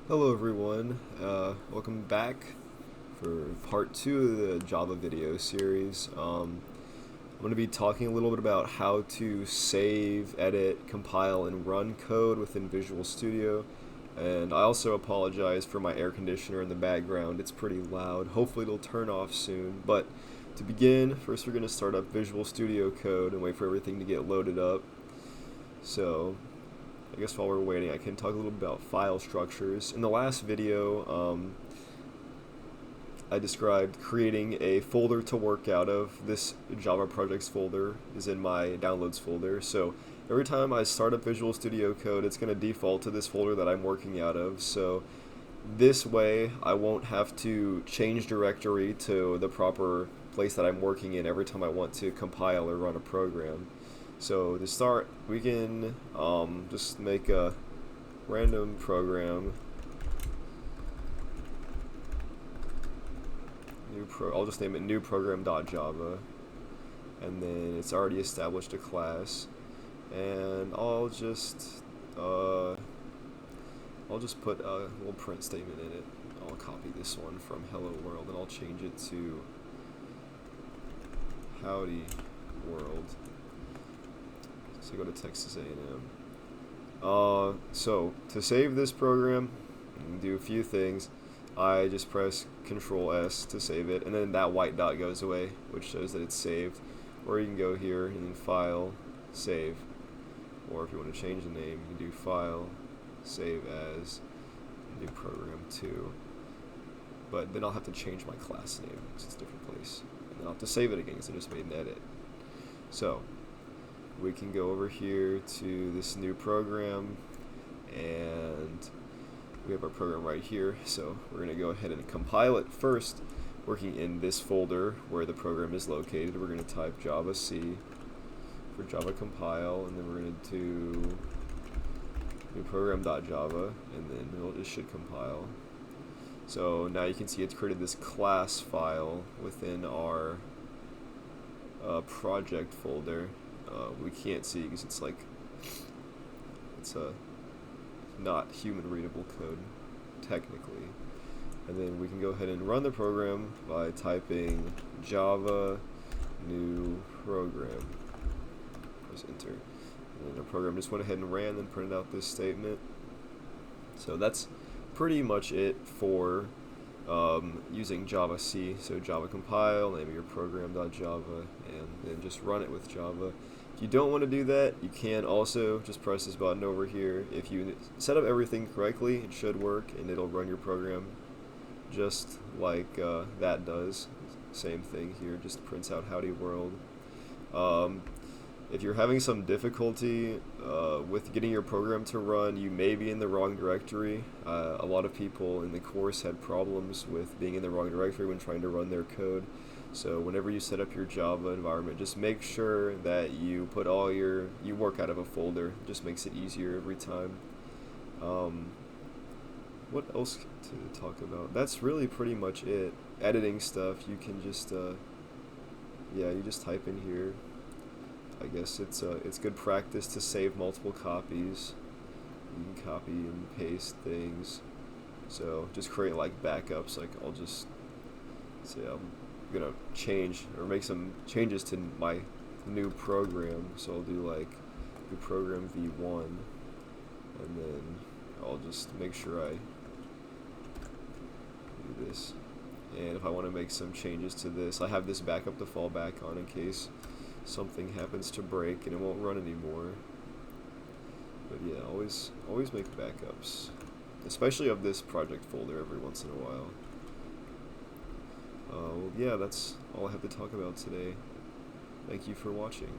Hello everyone, welcome back for part 2 of the Java video series. I'm going to be talking a little bit about how to save, edit, compile, and run code within Visual Studio. And I also apologize for my air conditioner in the background. It's pretty loud. Hopefully it'll turn off soon. But to begin, first we're going to start up Visual Studio Code and wait for everything to get loaded up. So I guess while we're waiting, I can talk a little bit about file structures. In the last video, I described creating a folder to work out of. This Java projects folder is in my downloads folder. So every time I start up Visual Studio Code, it's going to default to this folder that I'm working out of. So this way, I won't have to change directory to the proper place that I'm working in every time I want to compile or run a program. So to start, we can just make a random program. I'll just name it new program.java, and then it's already established a class. And I'll just put a little print statement in it. I'll copy this one from Hello World, and I'll change it to Howdy World. So go to Texas A&M. So to save this program, you can do a few things. I just press Control S to save it, and then that white dot goes away, which shows that it's saved. Or you can go here and then File, Save. Or if you want to change the name, you can do File, Save as New Program 2. But then I'll have to change my class name because it's a different place. And then I'll have to save it again because I just made an edit. So we can go over here to this new program, and we have our program right here. So we're going to go ahead and compile it first, working in this folder where the program is located. We're going to type Java C for Java compile, and then we're going to do new program.java, and then it should compile. So now you can see it's created this class file within our project folder. We can't see because it's not human readable code technically. And then we can go ahead and run the program by typing Java new program. Press enter. And then the program just went ahead and ran and printed out this statement. So that's pretty much it for using Java C. So Java compile, name of your program.java, and then just run it with Java. If you don't want to do that, you can also just press this button over here. If you set up everything correctly, it should work, and it'll run your program just like that does. Same thing here, just prints out Howdy World. If you're having some difficulty with getting your program to run, you may be in the wrong directory. A lot of people in the course had problems with being in the wrong directory when trying to run their code. So whenever you set up your Java environment, just make sure that you put you work out of a folder. It just makes it easier every time. What else to talk about? That's really pretty much it. Editing stuff, you can just, you just type in here. I guess it's good practice to save multiple copies. You can copy and paste things. So just create like backups. Like I'll just say I'm gonna change or make some changes to my new program. So I'll do like new program v1, and then I'll just make sure I do this. And if I want to make some changes to this, I have this backup to fall back on in case something happens to break and it won't run anymore. But yeah, always make backups, especially of this project folder every once in a while. Well, yeah, that's all I have to talk about today. Thank you for watching.